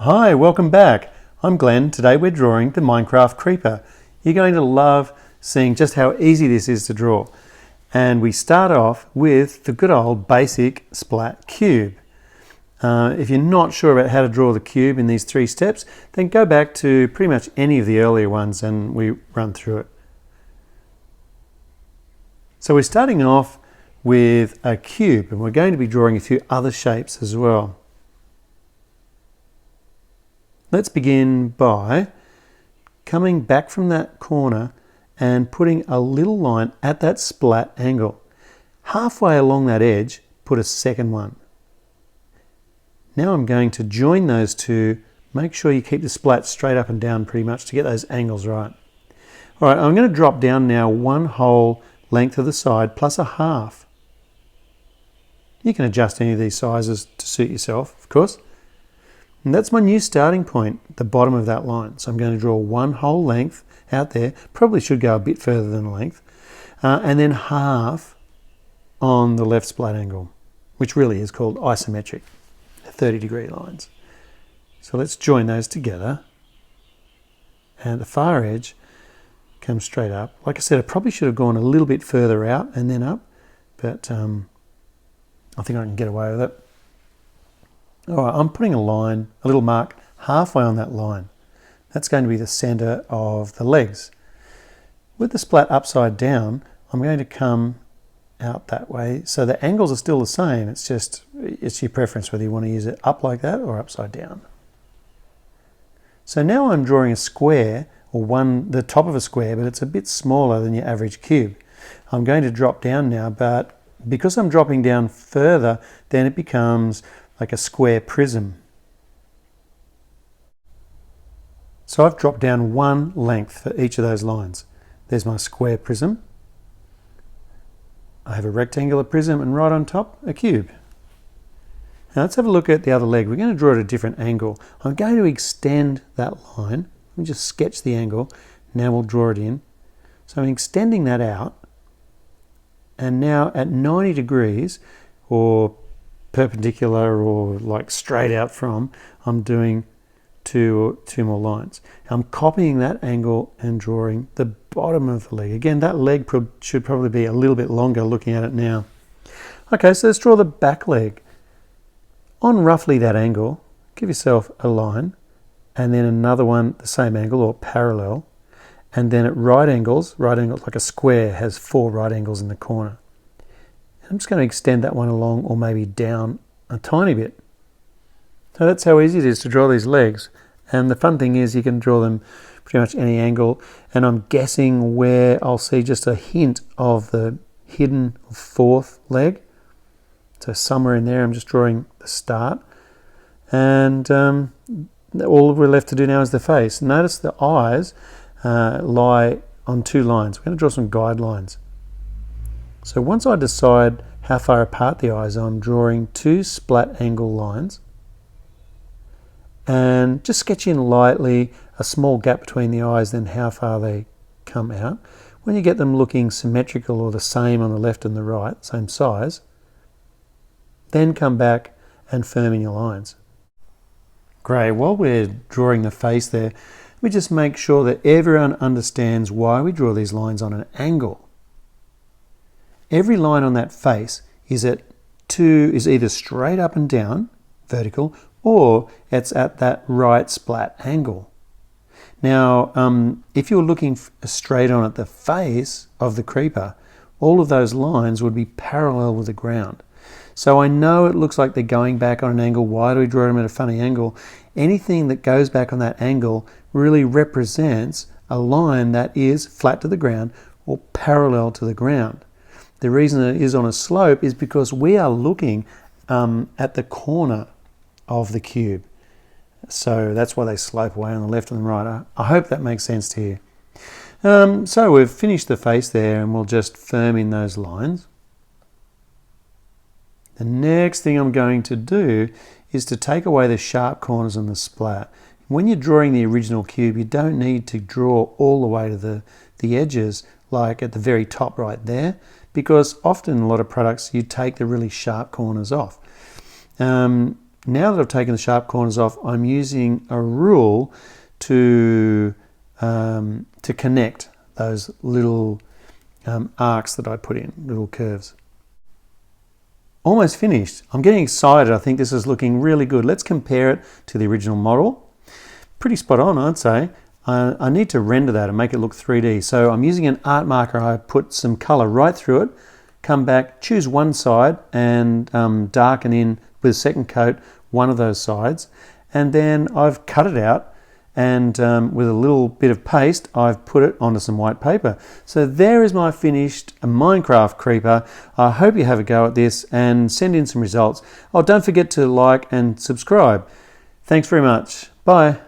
Hi, welcome back. I'm Glenn. Today we're drawing the Minecraft creeper. You're going to love seeing just how easy this is to draw. And we start off with the good old basic splat cube. If you're not sure about how to draw the cube in these 3 steps, then go back to pretty much any of the earlier ones and we run through it. So we're starting off with a cube and we're going to be drawing a few other shapes as well. Let's begin by coming back from that corner and putting a little line at that splat angle. Halfway along that edge, put a second one. Now I'm going to join those two. Make sure you keep the splat straight up and down pretty much to get those angles right. All right, I'm going to drop down now 1 whole length of the side plus a half. You can adjust any of these sizes to suit yourself, of course. And that's my new starting point, the bottom of that line. So I'm going to draw 1 whole length out there. Probably should go a bit further than a length. And then half on the left splat angle, which really is called isometric, 30-degree lines. So let's join those together. And the far edge comes straight up. Like I said, I probably should have gone a little bit further out and then up, but I think I can get away with it. All right, I'm putting a line, a little mark, halfway on that line. That's going to be the center of the legs. With the splat upside down, I'm going to come out that way. So the angles are still the same. It's your preference whether you want to use it up like that or upside down. So now I'm drawing a square, or the top of a square, but it's a bit smaller than your average cube. I'm going to drop down now, but because I'm dropping down further, then it becomes like a square prism. So I've dropped down 1 length for each of those lines. There's my square prism. I have a rectangular prism and right on top a cube. Now let's have a look at the other leg. We're going to draw at a different angle. I'm going to extend that line. Let me just sketch the angle. Now we'll draw it in. So I'm extending that out. And now at 90 degrees, or perpendicular or like straight out from, I'm doing two more lines. I'm copying that angle and drawing the bottom of the leg. Again, that leg should probably be a little bit longer looking at it now. Okay, so let's draw the back leg. On roughly that angle, give yourself a line and then another one the same angle or parallel, and then at right angles like a square has 4 right angles in the corner. I'm just going to extend that one along or maybe down a tiny bit. So that's how easy it is to draw these legs. And the fun thing is you can draw them pretty much any angle. And I'm guessing where I'll see just a hint of the hidden 4th leg. So somewhere in there I'm just drawing the start. And all we're left to do now is the face. Notice the eyes lie on 2 lines. We're going to draw some guidelines. So once I decide how far apart the eyes are, I'm drawing 2 splat angle lines and just sketch in lightly a small gap between the eyes, then how far they come out. When you get them looking symmetrical or the same on the left and the right, same size, then come back and firm in your lines. Great, while we're drawing the face there, let me just make sure that everyone understands why we draw these lines on an angle. Every line on that face is either straight up and down, vertical, or it's at that right splat angle. Now, if you're looking straight on at the face of the creeper, all of those lines would be parallel with the ground. So I know it looks like they're going back on an angle. Why do we draw them at a funny angle? Anything that goes back on that angle really represents a line that is flat to the ground or parallel to the ground. The reason it is on a slope is because we are looking at the corner of the cube. So that's why they slope away on the left and the right. I hope that makes sense to you. So we've finished the face there and we'll just firm in those lines. The next thing I'm going to do is to take away the sharp corners on the splat. When you're drawing the original cube, you don't need to draw all the way to the edges, like at the very top right there, because often a lot of products you take the really sharp corners off. now that I've taken the sharp corners off, I'm using a rule to connect those little arcs that I put in, little curves. Almost finished. I'm getting excited. I think this is looking really good. Let's compare it to the original model. Pretty spot on, I'd say. I need to render that and make it look 3D. So I'm using an art marker. I put some color right through it, come back, choose one side and darken in with a second coat one of those sides. And then I've cut it out and with a little bit of paste, I've put it onto some white paper. So there is my finished Minecraft creeper. I hope you have a go at this and send in some results. Oh, don't forget to like and subscribe. Thanks very much. Bye.